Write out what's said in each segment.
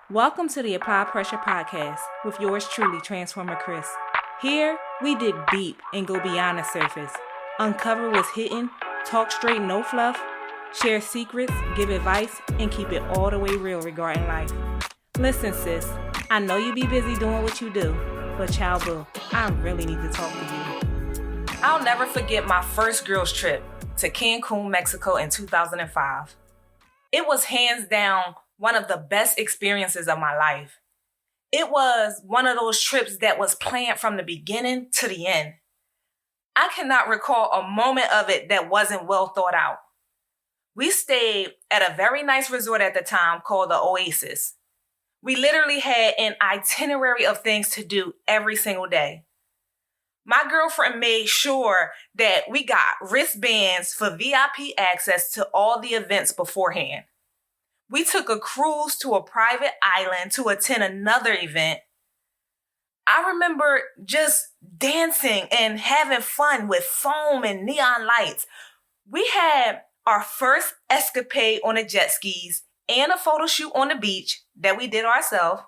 Welcome to the Apply Pressure Podcast with yours truly, Transformer Chris. Here, we dig deep and go beyond the surface, uncover what's hidden, talk straight, no fluff, share secrets, give advice, and keep it all the way real regarding life. Listen, sis, I know you be busy doing what you do, but child boo, I really need to talk to you. I'll never forget my first girls trip to Cancun, Mexico in 2005. It was hands down one of the best experiences of my life. It was one of those trips that was planned from the beginning to the end. I cannot recall a moment of it that wasn't well thought out. We stayed at a very nice resort at the time called the Oasis. We literally had an itinerary of things to do every single day. My girlfriend made sure that we got wristbands for VIP access to all the events beforehand. We took a cruise to a private island to attend another event. I remember just dancing and having fun with foam and neon lights. We had our first escapade on the jet skis and a photo shoot on the beach that we did ourselves,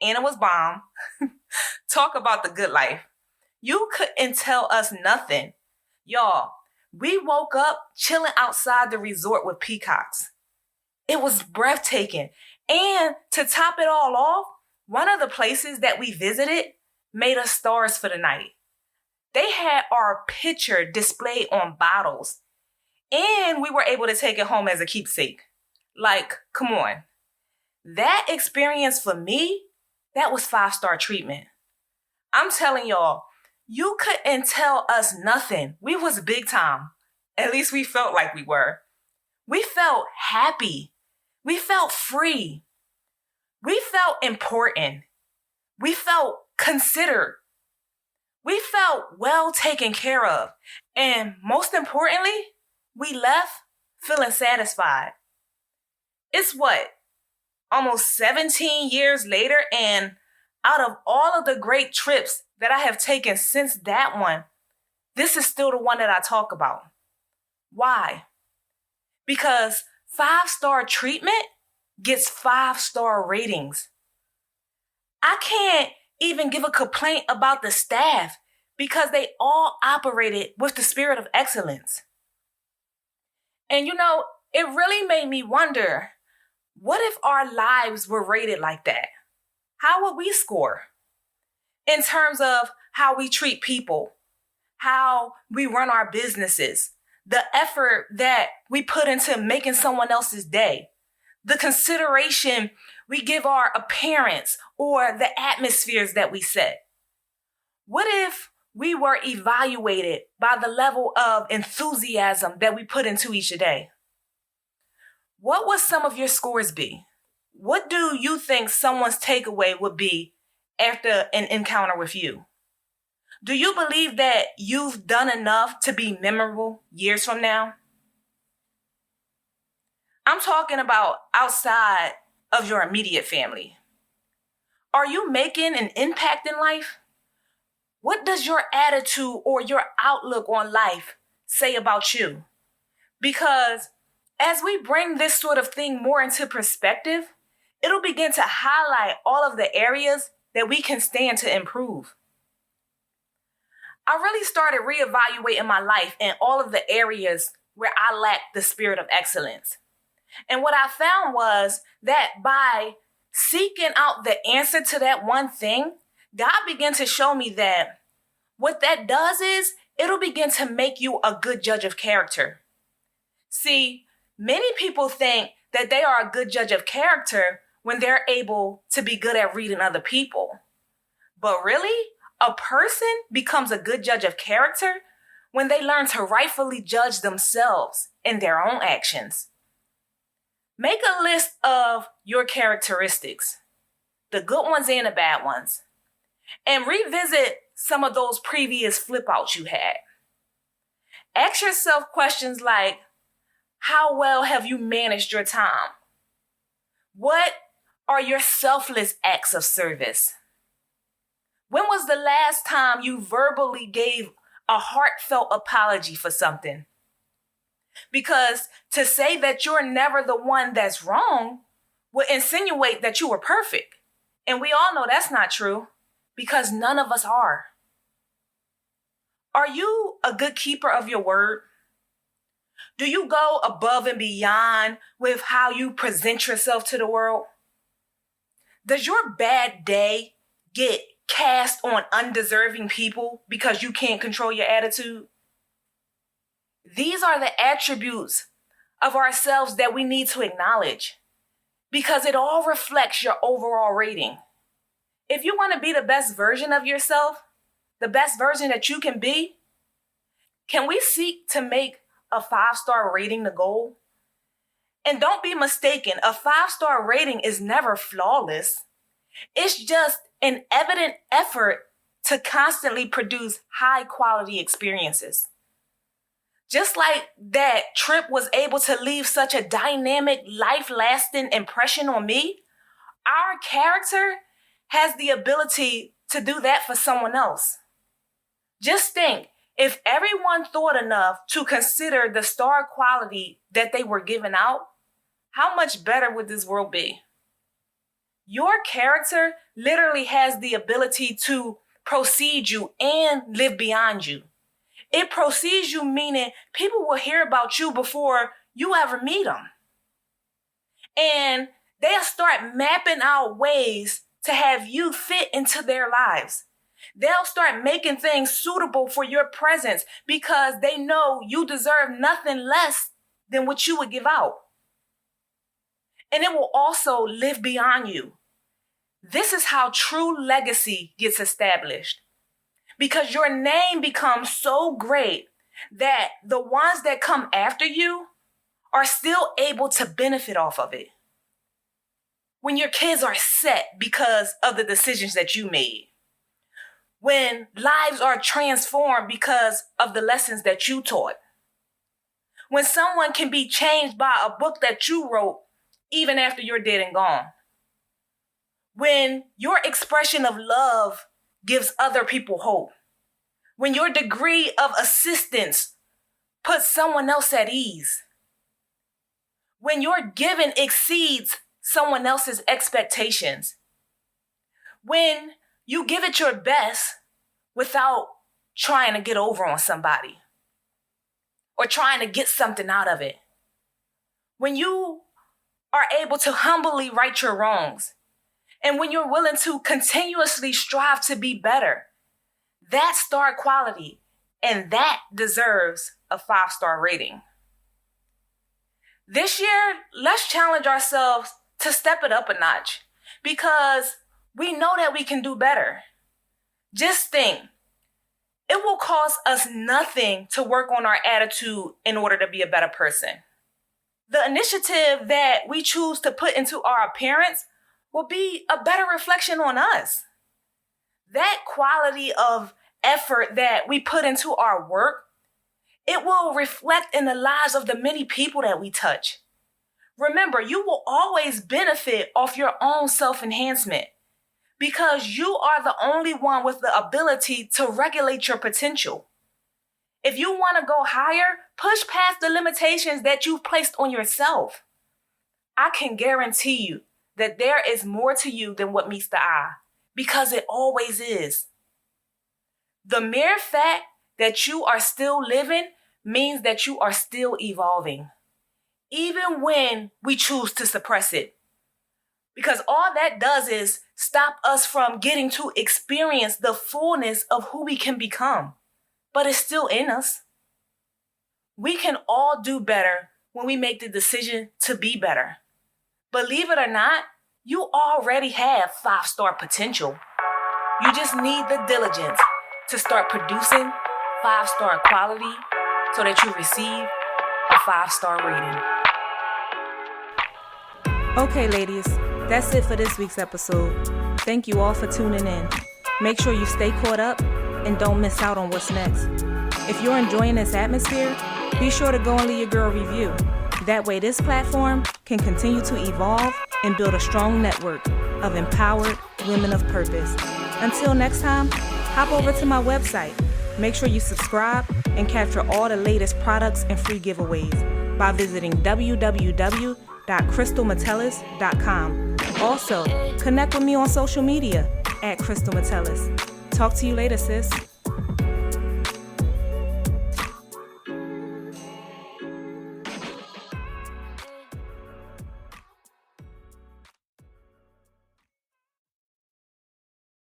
and it was bomb. Talk about the good life. You couldn't tell us nothing. Y'all, we woke up chilling outside the resort with peacocks. It was breathtaking. And to top it all off, one of the places that we visited made us stars for the night. They had our picture displayed on bottles, and we were able to take it home as a keepsake. Like, come on. That experience for me, that was 5-star treatment. I'm telling y'all, you couldn't tell us nothing. We was big time. At least we felt like we were. We felt happy. We felt free. We felt important. We felt considered. We felt well taken care of. And most importantly, we left feeling satisfied. It's what? Almost 17 years later, and out of all of the great trips that I have taken since that one, this is still the one that I talk about. Why? Because 5-star treatment gets 5-star ratings. I can't even give a complaint about the staff because they all operated with the spirit of excellence. And it really made me wonder, what if our lives were rated like that? How would we score? In terms of how we treat people, how we run our businesses, the effort that we put into making someone else's day, the consideration we give our appearance or the atmospheres that we set. What if we were evaluated by the level of enthusiasm that we put into each day? What would some of your scores be? What do you think someone's takeaway would be after an encounter with you? Do you believe that you've done enough to be memorable years from now? I'm talking about outside of your immediate family. Are you making an impact in life? What does your attitude or your outlook on life say about you? Because as we bring this sort of thing more into perspective, it'll begin to highlight all of the areas that we can stand to improve. I really started reevaluating my life in all of the areas where I lacked the spirit of excellence. And what I found was that by seeking out the answer to that one thing, God began to show me that what that does is it'll begin to make you a good judge of character. See, many people think that they are a good judge of character when they're able to be good at reading other people. But really, a person becomes a good judge of character when they learn to rightfully judge themselves and their own actions. Make a list of your characteristics, the good ones and the bad ones, and revisit some of those previous flip outs you had. Ask yourself questions like, how well have you managed your time? What are your selfless acts of service? When was the last time you verbally gave a heartfelt apology for something? Because to say that you're never the one that's wrong would insinuate that you were perfect. And we all know that's not true because none of us are. Are you a good keeper of your word? Do you go above and beyond with how you present yourself to the world? Does your bad day get cast on undeserving people because you can't control your attitude? These are the attributes of ourselves that we need to acknowledge because it all reflects your overall rating. If you want to be the best version of yourself, the best version that you can be, can we seek to make a 5-star rating the goal? And don't be mistaken, a 5-star rating is never flawless. It's just an evident effort to constantly produce high quality experiences. Just like that trip was able to leave such a dynamic, life-lasting impression on me, our character has the ability to do that for someone else. Just think, if everyone thought enough to consider the star quality that they were giving out, how much better would this world be? Your character literally has the ability to precede you and live beyond you. It precedes you, meaning people will hear about you before you ever meet them. And they'll start mapping out ways to have you fit into their lives. They'll start making things suitable for your presence because they know you deserve nothing less than what you would give out. And it will also live beyond you. This is how true legacy gets established. Because your name becomes so great that the ones that come after you are still able to benefit off of it. When your kids are set because of the decisions that you made. When lives are transformed because of the lessons that you taught. When someone can be changed by a book that you wrote even after you're dead and gone. When your expression of love gives other people hope. When your degree of assistance puts someone else at ease. When your giving exceeds someone else's expectations. When you give it your best without trying to get over on somebody or trying to get something out of it. When you are able to humbly right your wrongs. And when you're willing to continuously strive to be better, that's star quality, and that deserves a 5-star rating. This year, let's challenge ourselves to step it up a notch because we know that we can do better. Just think, it will cost us nothing to work on our attitude in order to be a better person. The initiative that we choose to put into our appearance will be a better reflection on us. That quality of effort that we put into our work, it will reflect in the lives of the many people that we touch. Remember, you will always benefit off your own self-enhancement because you are the only one with the ability to regulate your potential. If you want to go higher, push past the limitations that you've placed on yourself. I can guarantee you that there is more to you than what meets the eye, because it always is. The mere fact that you are still living means that you are still evolving, even when we choose to suppress it. Because all that does is stop us from getting to experience the fullness of who we can become, but it's still in us. We can all do better when we make the decision to be better. Believe it or not, you already have 5-star potential. You just need the diligence to start producing 5-star quality so that you receive a 5-star rating. Okay, ladies, that's it for this week's episode. Thank you all for tuning in. Make sure you stay caught up and don't miss out on what's next. If you're enjoying this atmosphere, be sure to go and leave your girl a review. That way this platform can continue to evolve and build a strong network of empowered women of purpose. Until next time, hop over to my website. Make sure you subscribe and capture all the latest products and free giveaways by visiting www.thebrandingcoach.com. www.crystalmetellus.com. Also, connect with me on social media @Crystal Metellus. Talk to you later, sis.